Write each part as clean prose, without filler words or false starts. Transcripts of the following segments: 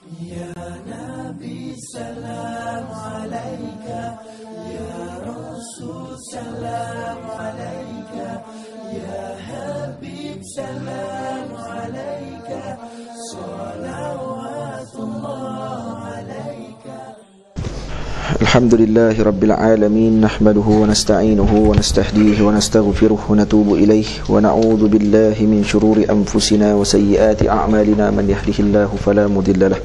Ya Nabi salam alaika, Ya Rasul salam alaika, Ya Habib salam alaika, salawatullah alaika. Alhamdulillahi Rabbil Alamin. Nahmaduhu wa nasta'inuhu wa nastahdihi wa nastaghfiruh wa natubu ilayh wa na'udhu billahi min shururi anfusina wa sayyiati a'malina. Man yahdihillahu fala mudilla lahu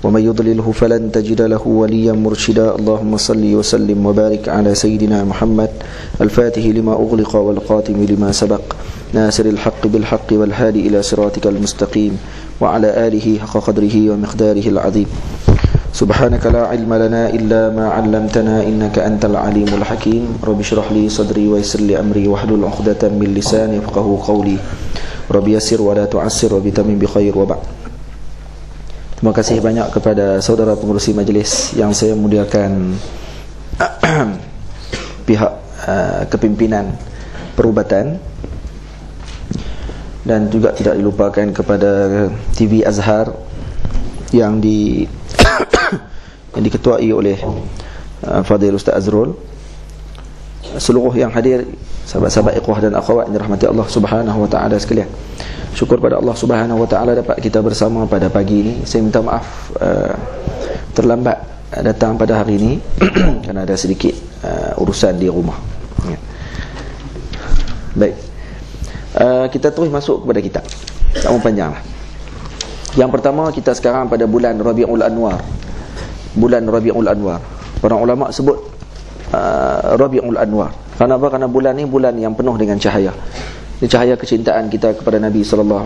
wa man yudlilhu falan tajida lahu waliyan murshida. Allahumma salli wa sallim wa barik ala sayyidina Muhammad al-fatihi lima ughliqa wal qatimi lima sabaq, nasiril haqqi bil haqqi wal hadi ila siratikal mustaqim, wa ala alihi haqqa qadrihi wa miqdarihi al-azim. Subhanaka la ilma lana illa ma 'allamtana innaka antal alimul hakim. Rabbi shrah li sadri wa yassir li amri wahlul 'uqdatam min lisani yafqahu qawli. Rabbi yassir wa la tu'assir wa bitamim bi khair wa ba'd. Terima kasih banyak kepada saudara pengerusi majlis yang saya muliakan, pihak kepimpinan perubatan, dan juga tidak dilupakan kepada TV Azhar yang diketuai oleh Fadil Ustaz Azrul, seluruh yang hadir, sahabat-sahabat ikhwah dan akhwat yang dirahmati Allah Subhanahu wa taala sekalian. Syukur pada Allah Subhanahu wa taala dapat kita bersama pada pagi ini. Saya minta maaf terlambat datang pada hari ini kerana ada sedikit urusan di rumah. Baik. Kita terus masuk kepada kitab. Tak mau panjanglah. Yang pertama, kita sekarang pada bulan Rabiul Anwar. Bulan Rabiul Anwar. Para ulama sebut Rabiul Anwar. Kenapa? Kerana bulan ni bulan yang penuh dengan cahaya. Ini cahaya kecintaan kita kepada Nabi SAW.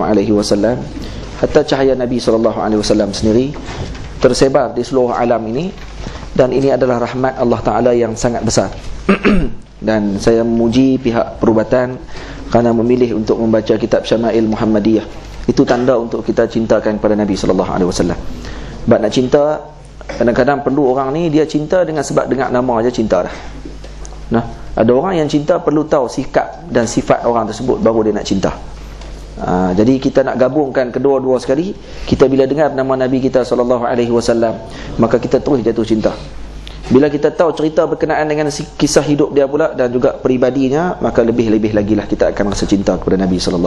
Hatta cahaya Nabi SAW sendiri tersebar di seluruh alam ini, dan ini adalah rahmat Allah Ta'ala yang sangat besar. Dan saya memuji pihak perubatan kerana memilih untuk membaca kitab Syama'il Muhammadiyah. Itu tanda untuk kita cintakan kepada Nabi SAW. Sebab nak cinta, kadang-kadang perlu orang ni dia cinta dengan sebab dengar nama aja cinta dah. Nah, ada orang yang cinta perlu tahu sikap dan sifat orang tersebut baru dia nak cinta. Jadi kita nak gabungkan kedua-dua sekali. Kita bila dengar nama Nabi kita SAW, maka kita terus jatuh cinta. Bila kita tahu cerita berkenaan dengan kisah hidup dia pula dan juga peribadinya, maka lebih-lebih lagi lah kita akan rasa cinta kepada Nabi SAW.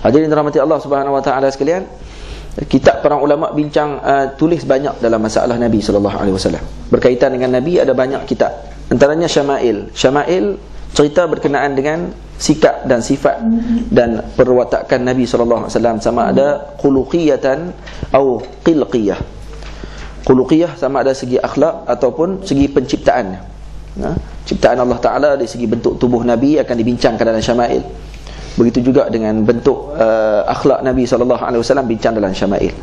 Hadirin dirahmati Allah Subhanahu wa taala sekalian, kitab para ulama bincang tulis banyak dalam masalah Nabi SAW. Berkaitan dengan Nabi ada banyak kitab. Antaranya Syama'il. Syama'il cerita berkenaan dengan sikap dan sifat dan perwatakan Nabi SAW, sama ada khuluqiyatan atau qilqiyah. Khuluqiyah sama ada segi akhlak ataupun segi penciptaan. Ciptaan Allah Ta'ala dari segi bentuk tubuh Nabi akan dibincangkan dalam Syama'il. Begitu juga dengan bentuk akhlak Nabi SAW bincang dalam Syama'il.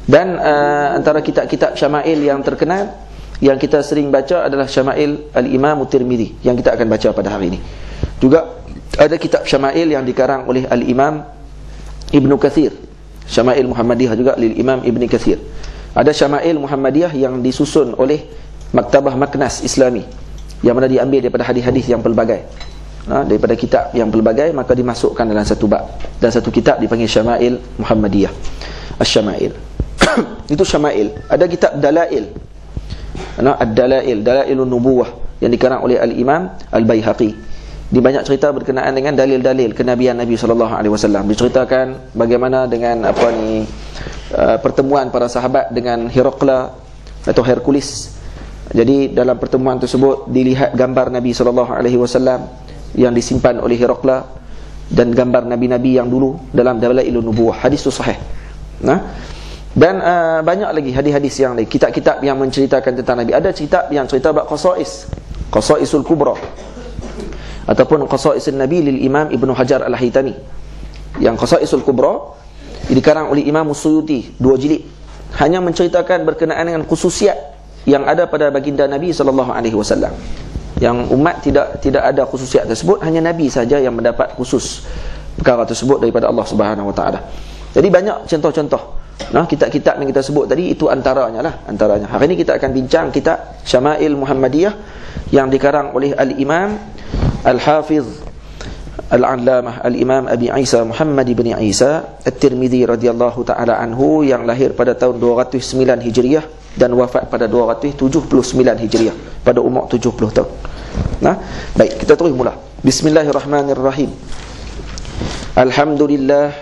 Dan antara kitab-kitab Syama'il yang terkenal yang kita sering baca adalah Syama'il Al-Imam Tirmidzi yang kita akan baca pada hari ini. Juga ada kitab Syama'il yang dikarang oleh Al-Imam Ibnu Katsir. Syama'il Muhammadiyah juga lil Imam Ibnu Katsir. Ada Syama'il Muhammadiyah yang disusun oleh Maktabah Maknas Islami, yang mana diambil daripada hadis-hadis yang pelbagai. Daripada kitab yang pelbagai, maka dimasukkan dalam satu bab, dan satu kitab dipanggil Syama'il Muhammadiyah, Asy-Syama'il. Itu Syama'il. Ada kitab Dalail, Ad-Dalail, Dalailun Nubuwah, yang dikarang oleh Al-Imam Al-Baihaqi. Di banyak cerita berkenaan dengan dalil-dalil kenabian Nabi SAW. Diceritakan bagaimana dengan pertemuan para sahabat dengan Herakla atau Hercules. Jadi dalam pertemuan tersebut dilihat gambar Nabi SAW yang disimpan oleh Herakla dan gambar nabi-nabi yang dulu dalam Dalailun Nubuwah. Hadis itu sahih. Dan banyak lagi hadis-hadis yang lain, kitab-kitab yang menceritakan tentang Nabi. Ada kitab yang cerita bab qasais, Qasaisul Kubra, ataupun Qasaisun Nabi lil Imam Ibnu Hajar Al-Haytami. Yang Qasaisul Kubra dikarang oleh Imam Suyuti, 2 jilid, hanya menceritakan berkenaan dengan khususiat yang ada pada baginda Nabi SAW. Yang umat tidak ada khususiat tersebut, hanya Nabi saja yang mendapat khusus perkara tersebut daripada Allah Subhanahu wa taala. Jadi banyak contoh-contoh. Kitab-kitab yang kita sebut tadi itu antaranya. Hari ini kita akan bincang kitab Syama'il Muhammadiyah yang dikarang oleh Al-Imam Al-Hafiz Al-Allamah Al-Imam Abi Isa Muhammad bin Isa At-Tirmidzi radhiyallahu taala anhu, yang lahir pada tahun 209 Hijriah dan wafat pada 279 Hijriah pada umur 70 tahun. Nah, baik, kita terus mula. Bismillahirrahmanirrahim. Alhamdulillah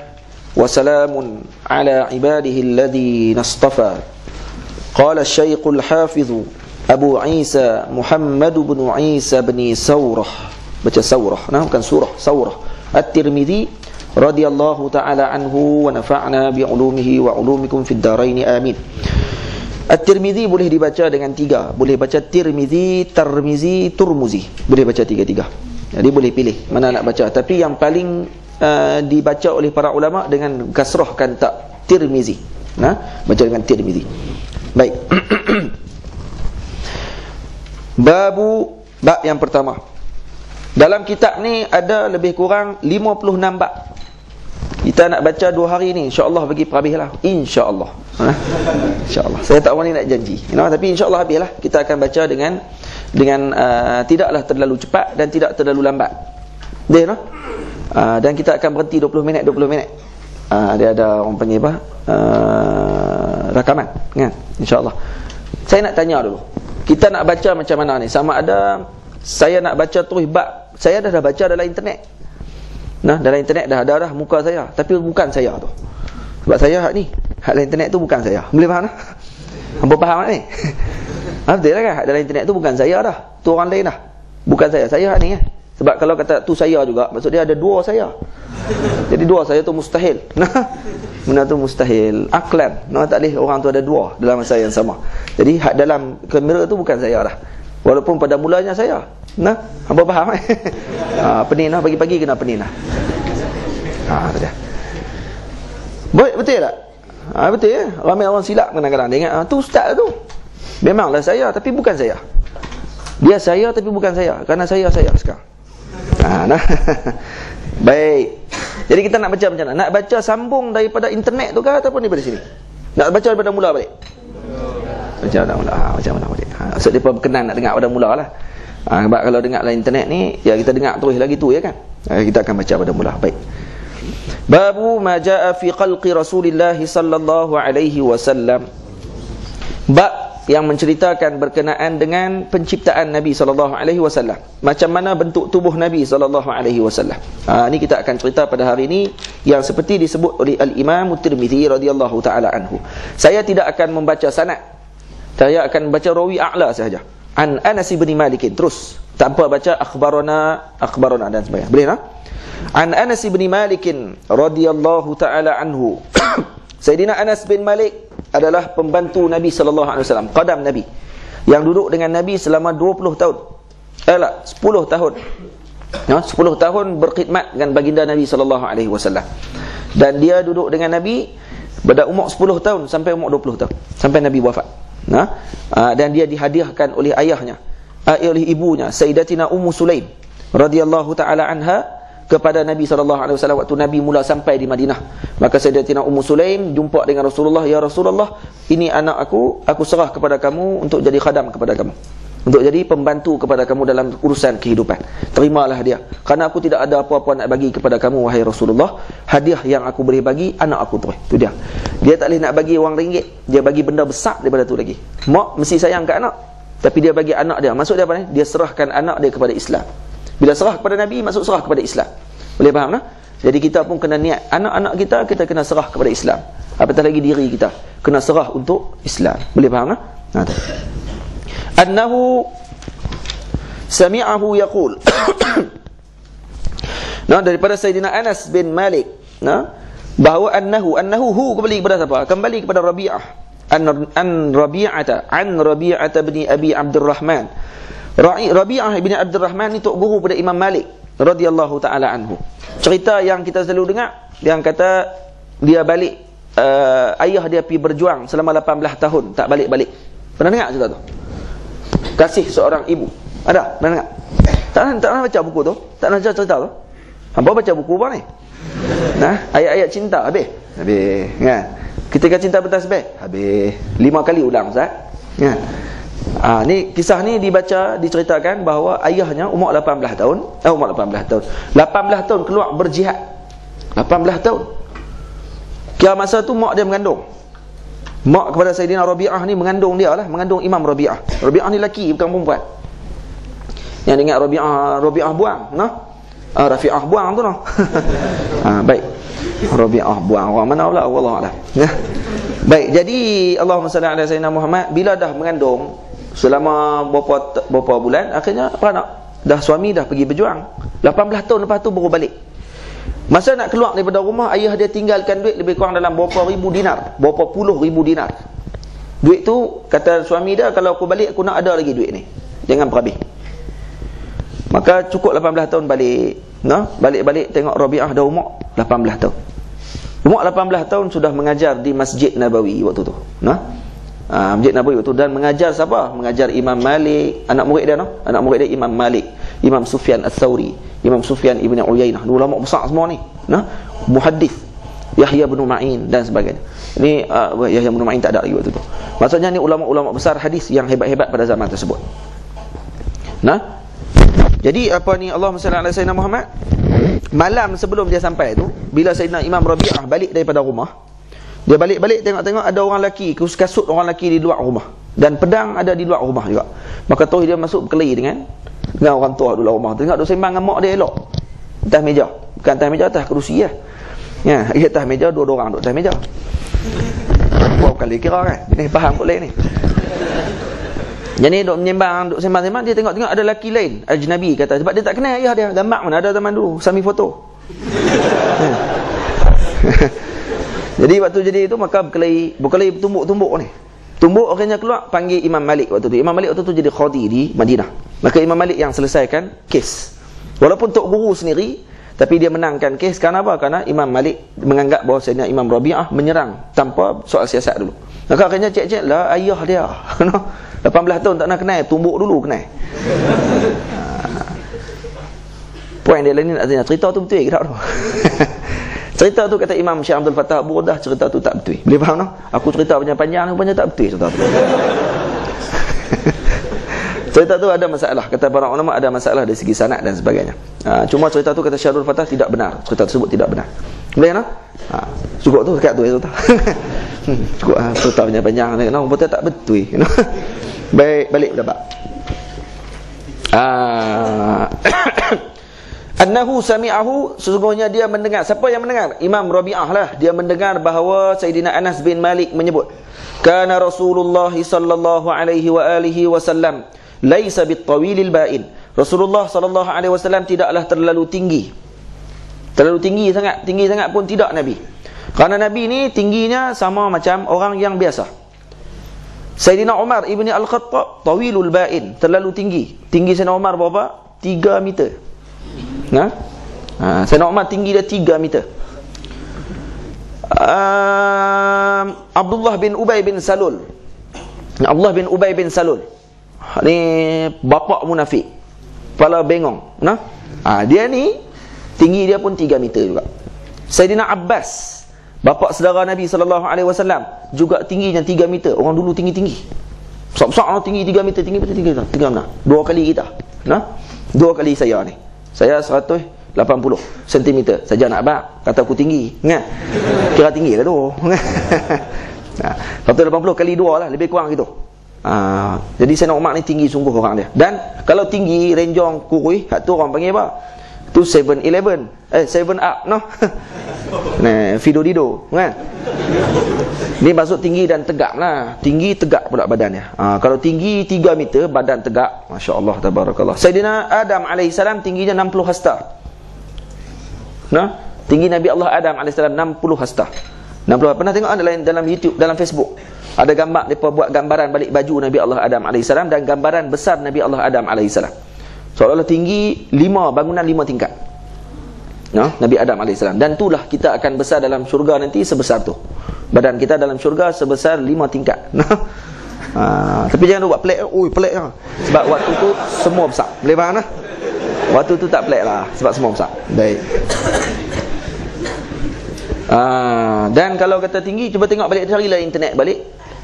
wa salamun ala ibadihi alladhina istafa. Qala Syekhul Hafiz Abu Isa Muhammad bin Isa bin Saurah, baca Saurah, nah bukan surah, Saurah, At-Tirmidzi radhiyallahu taala anhu wa nafa'na bi ulumihi wa ulumikum fid dharain amin. At-Tirmidzi boleh dibaca dengan tiga, boleh baca Tirmidzi, Tarmizi, Turmuzi, boleh baca tiga-tiga. Jadi boleh pilih mana nak baca, tapi yang paling dibaca oleh para ulama dengan kasrahkan tak, Tirmizi. Nah, baca dengan Tirmidzi. Baik. Bab yang pertama. Dalam kitab ni ada lebih kurang 56 bab. Kita nak baca 2 hari ni, insya-Allah bagi perhabis lah. Insya-Allah. Insya-Allah. Saya tak berani nak janji. Tapi insya-Allah habislah. Kita akan baca dengan tidaklah terlalu cepat dan tidak terlalu lambat. Dan kita akan berhenti 20 minit. Dia ada orang panggil apa? Rakaman, kan? Insya-Allah. Saya nak tanya dulu. Kita nak baca macam mana ni? Sama ada saya nak baca terus bab, saya dah baca dalam internet. Nah, dalam internet dah ada muka saya, tapi bukan saya tu. Sebab saya hak ni, hak dalam internet tu bukan saya. Boleh faham tak? Hampa faham tak ni? Betul lah kan? Hak dalam internet tu bukan saya dah. Tu orang lain dah. Bukan saya. Saya hak ni kan? Sebab kalau kata tu saya juga, maksud dia ada dua saya. Jadi dua saya tu mustahil. Nah, benda tu mustahil. Aklan. Nah, tak boleh orang tu ada dua dalam masa yang sama. Jadi hak dalam kamera tu bukan saya dah. Walaupun pada mulanya saya. Nah, hampa faham kan? Pening lah, pagi-pagi kena pening lah. Betul. Betul tak? Betul ya? Ramai orang silap kadang-kadang. Dia ingat, tu ustaz tu. Memanglah saya, tapi bukan saya. Dia saya, tapi bukan saya. Kerana saya sekarang. Nah. Baik. Jadi kita nak baca macam mana? Nak baca sambung daripada internet tu ke ataupun daripada sini? Nak baca daripada mula balik? Baca dah mula. Macam mana balik? Maksud dia berkenan nak dengar pada mula lah. Sebab kalau dengar dalam internet ni, ya kita dengar terus lagi tu ya kan? Kita akan baca pada mula. Baik. Babu ma jaa fi khalqi Rasulillah sallallahu alaihi wasallam. Bab yang menceritakan berkenaan dengan penciptaan Nabi sallallahu alaihi wasallam. Macam mana bentuk tubuh Nabi sallallahu alaihi wasallam. Ini kita akan cerita pada hari ini yang seperti disebut oleh Al-Imam At-Tirmidzi radhiyallahu taala anhu. Saya tidak akan membaca sanad. Saya akan baca rawi a'la sahaja. An Anas bin Malik, terus tanpa baca akhbarana dan sebagainya. Boleh tak? An Anas bin Malik radhiyallahu taala anhu. Sayyidina Anas bin Malik adalah pembantu Nabi sallallahu alaihi wasallam, qadam Nabi, yang duduk dengan Nabi selama 20 tahun. 10 tahun. 10 tahun berkhidmat dengan baginda Nabi sallallahu alaihi wasallam. Dan dia duduk dengan Nabi pada umur 10 tahun sampai umur 20 tahun, sampai Nabi wafat. Dan dia dihadiahkan oleh ayahnya, oleh ibunya Sayyidatina Ummu Sulaim radhiyallahu taala anha kepada Nabi SAW waktu Nabi mula sampai di Madinah. Maka Sayyidatina Ummu Sulaim jumpa dengan Rasulullah, "Ya Rasulullah, ini anak aku serah kepada kamu untuk jadi khadam kepada kamu, untuk jadi pembantu kepada kamu dalam urusan kehidupan. Terimalah dia, kerana aku tidak ada apa-apa nak bagi kepada kamu wahai Rasulullah. Hadiah yang aku boleh bagi anak aku tu." Itu dia. Dia tak boleh nak bagi wang ringgit, dia bagi benda besar daripada tu lagi. Mak mesti sayang ke anak, tapi dia bagi anak dia. Maksud dia apa ni? Dia serahkan anak dia kepada Islam. Bila serah kepada Nabi, maksud serah kepada Islam. Boleh faham tak? Jadi kita pun kena niat, anak-anak kita kena serah kepada Islam. Apatah lagi diri kita kena serah untuk Islam. Boleh faham tak? Annahu sami'ahu yaqul. Daripada Sayyidina Anas bin Malik, bahawa annahu kembali kepada siapa? Kembali kepada Rabi'ah. An Rabi'ah bin Abi Abdurrahman. Rabi'ah bin Abdurrahman ni tok guru pada Imam Malik radhiyallahu taala anhu. Cerita yang kita selalu dengar, yang kata dia balik, ayah dia pergi berjuang selama 18 tahun tak balik-balik. Pernah dengar cerita tu? Kasih seorang ibu. Ada? Pernah dengar? Tak nak baca buku tu? Tak nak baca cerita tu? Hampa baca buku apa ni? Ayat-ayat cinta habis kan? Ketika cinta bertasbih habis 5 kali ulang Ustaz, kan? Ni kisah ni diceritakan bahawa ayahnya umur 18 tahun, umur 18 tahun. 18 tahun keluar berjihad. 18 tahun. Kira masa tu mak dia mengandung. Mak kepada Sayyidina Rabi'ah ni mengandung dia lah, mengandung Imam Rabi'ah. Rabi'ah ni lelaki bukan perempuan. Yang ingat Rabi'ah buang, noh? Rafi'ah buang tu noh. Baik. Rabi'ah buang orang mana pula, wallahu a'lam. Baik, jadi Allahumma salli ala sayyidina Muhammad, bila dah mengandung selama berapa bulan, akhirnya beranak. Dah suami dah pergi berjuang. 18 tahun lepas tu baru balik. Masa nak keluar daripada rumah, ayah dia tinggalkan duit lebih kurang dalam berapa ribu dinar, berapa puluh ribu dinar. Duit tu kata suami dia, kalau aku balik aku nak ada lagi duit ni, jangan berhabis. Maka cukup 18 tahun balik. Balik-balik tengok Rabi'ah dah umur 18 tahun. Umur 18 tahun sudah mengajar di Masjid Nabawi waktu tu. Masjid Nabawi waktu tu, dan mengajar siapa? Mengajar Imam Malik, anak murid dia anak murid dia Imam Malik, Imam Sufyan Ats-Tsauri, Imam Sufyan Ibn Uyainah, ulama besar semua ni. Muhaddis Yahya bin Ma'in dan sebagainya. Ni Yahya bin Ma'in tak ada lagi waktu tu. Maksudnya ni ulama-ulama besar hadis yang hebat-hebat pada zaman tersebut. Jadi apa ni, Allahumma salli ala sayyidina Muhammad. Malam sebelum dia sampai tu, bila Sayyidina Imam Rabi'ah balik daripada rumah, dia balik-balik tengok-tengok ada orang lelaki, kasut orang lelaki di luar rumah, dan pedang ada di luar rumah juga. Maka terus dia masuk berkelahi dengan orang tua di luar rumah. Tengok duk sembang dengan mak dia elok. Atas meja. Bukan atas meja, atas kerusi lah. Atas meja, dua orang duduk atas meja. Berapa kali kira kan? Ni faham boleh ni. Jadi duk menyembang, duk sembang-sembang, dia tengok-tengok ada lelaki lain, ajnabi kata, sebab dia tak kenal ayah dia. Gambar mana ada zaman dulu, sami foto. Jadi waktu jadi itu, maka berkelahi tumbuk-tumbuk ni. Tumbuk akhirnya keluar, panggil Imam Malik waktu tu. Imam Malik waktu tu jadi qadi di Madinah. Maka Imam Malik yang selesaikan kes. Walaupun tok guru sendiri, tapi dia menangkan kes. Kerana apa? Kerana Imam Malik menganggap bahawa Sayyidina Imam Rabi'ah menyerang tanpa soal siasat dulu. Maka akhirnya cek-cek lah ayah dia. 18 tahun tak nak kenal, tumbuk dulu kenal. Poin dia lain ni nak tanya, cerita tu betul ke tak tu? Cerita tu kata Imam Syekh Abdul Fattah Burdah, cerita tu tak betul. Boleh faham tak? Aku cerita panjang-panjang, rupanya tak betul cerita tu. Cerita tu ada masalah. Kata para ulama ada masalah dari segi sanad dan sebagainya. Cuma cerita tu kata Syekh Abdul Fattah tidak benar. Cerita tersebut tidak benar. Boleh tak? Cukup tu dekat tu cerita. Cukup cerita panjang-panjang. Betul tak betul. Baik, balik pada bab. Annahu sami'ahu, sesungguhnya dia mendengar. Siapa yang mendengar? Imam Rabi'ah lah. Dia mendengar bahawa Sayyidina Anas bin Malik menyebut, kana Rasulullah sallallahu alaihi wa alihi wasallam laisa bitawilil ba'in. Rasulullah sallallahu alaihi wasallam tidaklah terlalu tinggi. Terlalu tinggi sangat pun tidak Nabi. Kerana Nabi ni tingginya sama macam orang yang biasa. Sayyidina Umar ibni Al-Khattab tawilul ba'in, terlalu tinggi. Tinggi Sayyidina Umar berapa? 3 meter. Sayyidina Umar tinggi dia 3 meter. Abdullah bin Ubay bin Salul. Abdullah bin Ubay bin Salul ni bapa munafik, kepala bengong. Dia ni tinggi dia pun 3 meter juga. Sayyidina Abbas, bapa saudara Nabi SAW, juga tingginya 3 meter. Orang dulu tinggi-tinggi, besar-besar, tinggi 3 meter, tinggi mana? 2 kali kita. 2 kali saya ni. Saya 180 cm saja nak bak, kata aku tinggi. Kira tinggi lah tu. 180 kali 2 lah, lebih kurang gitu. Jadi Sayyidina Umar ni tinggi sungguh orang dia. Dan kalau tinggi renjong kurui, hak tu orang panggil apa? Tu 7-Eleven. 7 up noh. Fido Dido kan. Ni maksud tinggi dan tegak lah. Tinggi tegak pula badannya. Kalau tinggi 3 meter, badan tegak, masya-Allah tabarakallah. Sayyidina Adam alaihissalam tingginya 60 hasta. Tinggi Nabi Allah Adam alaihissalam 60 hasta. 60. Pernah tengok dalam YouTube, dalam Facebook, ada gambar mereka buat gambaran balik baju Nabi Allah Adam alaihissalam dan gambaran besar Nabi Allah Adam alaihissalam. Seolah-olah tinggi 5 bangunan 5 tingkat. Nabi Adam alaihissalam. Dan itulah kita akan besar dalam syurga nanti sebesar tu. Badan kita dalam syurga sebesar 5 tingkat. Tapi jangan buat pelik. Pelik lah. Sebab waktu tu semua besar. Boleh faham lah? Waktu tu tak pelik lah, sebab semua besar. Baik. Dan kalau kata tinggi, cuba tengok balik, carilah internet balik.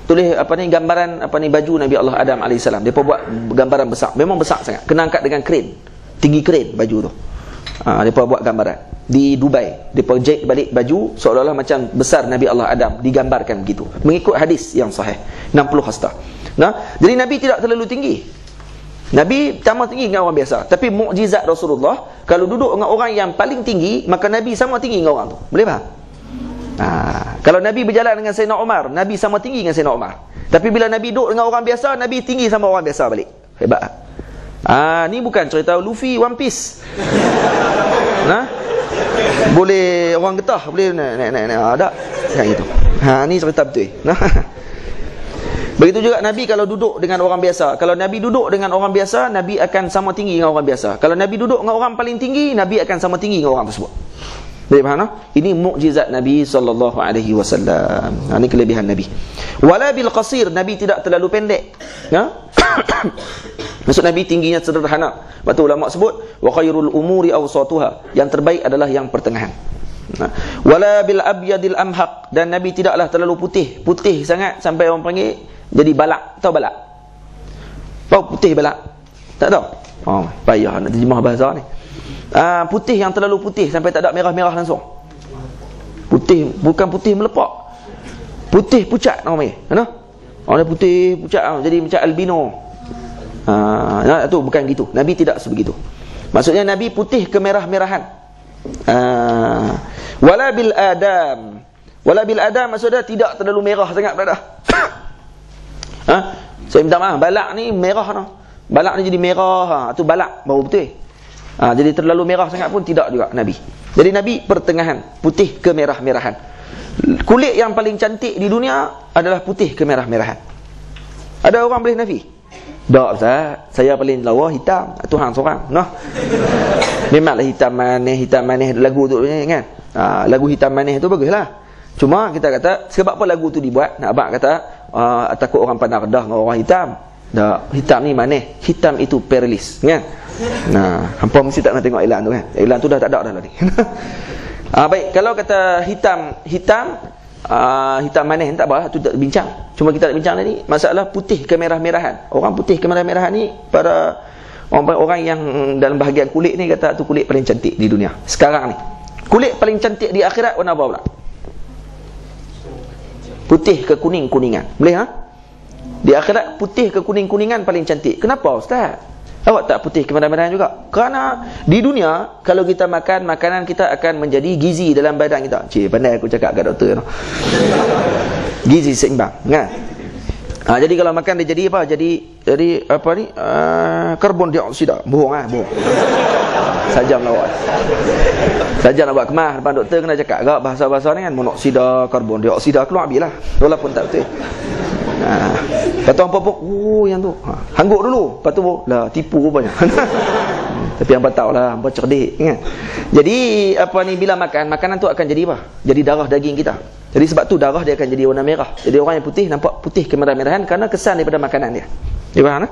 tulis gambaran baju Nabi Allah Adam alaihissalam. Depa buat gambaran besar, memang besar sangat, kena angkat dengan kren, tinggi kren baju tu. Depa buat gambaran di Dubai, depa jahit balik baju seolah-olah macam besar Nabi Allah Adam, digambarkan begitu mengikut hadis yang sahih 60 hasta. Jadi Nabi tidak terlalu tinggi. Nabi sama tinggi dengan orang biasa. Tapi mukjizat Rasulullah, kalau duduk dengan orang yang paling tinggi, maka Nabi sama tinggi dengan orang tu. Boleh faham? Kalau Nabi berjalan dengan Sayyidina Umar, Nabi sama tinggi dengan Sayyidina Umar. Tapi bila Nabi duduk dengan orang biasa, Nabi tinggi sama orang biasa balik. Hebat. Ni bukan cerita Luffy One Piece. Boleh orang getah, boleh naik. Tak? Kan gitu. Ni cerita betul. Begitu juga Nabi kalau duduk dengan orang biasa. Kalau Nabi duduk dengan orang biasa, Nabi akan sama tinggi dengan orang biasa. Kalau Nabi duduk dengan orang paling tinggi, Nabi akan sama tinggi dengan orang tersebut. Boleh faham? Ini mukjizat Nabi sallallahu alaihi wasallam. Ini kelebihan Nabi. Wala bil qasir, Nabi tidak terlalu pendek. Maksud Nabi tingginya sederhana. Waktu ulama sebut wa khairul umuri awsatuha, yang terbaik adalah yang pertengahan. Wala bil abyadil amhaq, dan Nabi tidaklah terlalu putih sangat sampai orang panggil jadi balak. Tahu balak? Tahu putih balak? Tak tahu? Payah nak terjemah bahasa ni. Putih yang terlalu putih sampai tak ada merah-merah langsung. Putih, bukan putih melepak. Putih pucat nama dia. Orang putih pucat jadi macam albino. Tu bukan gitu. Nabi tidak sebegitu. Maksudnya Nabi putih kemerah-merahan. Wala bil adam. Wala bil adam maksudnya tidak terlalu merah sangat berada. Saya minta maaf, balak ni merah noh. Balak ni jadi merah, tu balak baru betul. Jadi terlalu merah sangat pun tidak juga Nabi. Jadi Nabi pertengahan, putih kemerah-merahan. Kulit yang paling cantik di dunia adalah putih kemerah-merahan. Ada orang boleh nafi? Tak Ustaz, saya paling lawa hitam, Tuhan seorang. Memanglah hitam manis lagu tu kan. Lagu hitam manis tu baguslah. Cuma kita kata sebab apa lagu tu dibuat? Nak abang kata takut orang pandang rendah dengan orang hitam. Tak, hitam ni manis. Hitam itu perilis, kan? Hampa mesti tak nak tengok iklan tu kan. Iklan tu dah tak ada dah tadi. Baik, kalau kata hitam manis tak apa, tu tak bincang. Cuma kita nak bincang tadi masalah putih kemerah-merahan. Orang putih kemerah-merahan ni para orang yang dalam bahagian kulit ni kata tu kulit paling cantik di dunia. Sekarang ni kulit paling cantik di akhirat warna apa pula? Putih ke kuning-kuningan. Boleh Di akhirat putih ke kuning-kuningan paling cantik. Kenapa Ustaz? Awak tak putih kemerah-merahan juga? Kerana di dunia kalau kita makan, makanan kita akan menjadi gizi dalam badan kita. Pandai aku cakap kat doktor. Gizi seimbang, kan? Jadi kalau makan dia jadi apa? Jadi apa ni? Karbon dioksida. Bohong bohong. Sajam lawak. Sajam nak buat kemas depan doktor kena cakap agak bahasa-bahasa ni kan, monoksida, karbon dioksida keluar habislah. Walaupun tak betul. Lepas tu hampa pun yang tu hangguk dulu. Lepas tu lah tipu rupanya. Tapi hampa tahulah, hampa cerdik kan. Jadi bila makan, makanan tu akan jadi apa? Jadi darah daging kita. Jadi sebab tu darah dia akan jadi warna merah. Jadi orang yang putih nampak putih kemerah-merahan kerana kesan daripada makanan dia. Faham?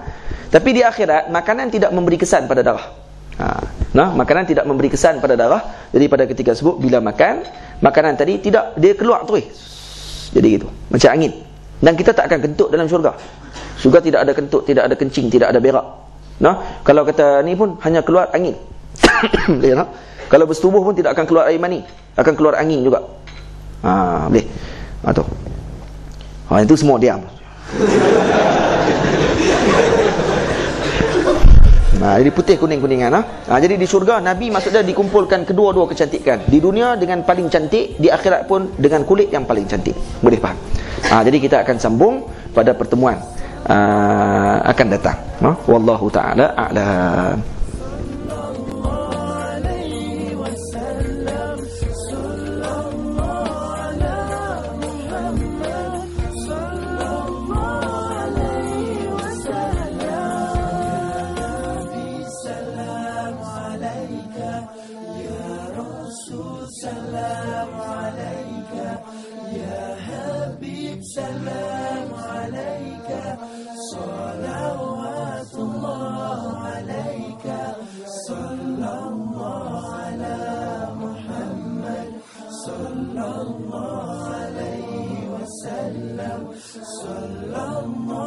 Tapi di akhirat makanan tidak memberi kesan pada darah. Makanan tidak memberi kesan pada darah. Jadi pada ketika sebut bila makan, makanan tadi tidak, dia keluar terus. Jadi gitu, macam angin. Dan kita tak akan kentut dalam syurga. Syurga tidak ada kentut, tidak ada kencing, tidak ada berak. Kalau kata ni pun hanya keluar angin. Kalau bersetubuh pun tidak akan keluar air mani, akan keluar angin juga. Boleh. Tu. Itu semua diam. Jadi putih kuning-kuningan. Jadi di syurga Nabi maksudnya dikumpulkan kedua-dua kecantikan. Di dunia dengan paling cantik, di akhirat pun dengan kulit yang paling cantik. Boleh faham? Jadi kita akan sambung pada pertemuan akan datang. Wallahu ta'ala a'lam. سلام عليك صلوات الله عليك صلى الله على محمد صلى الله عليه وسلم الله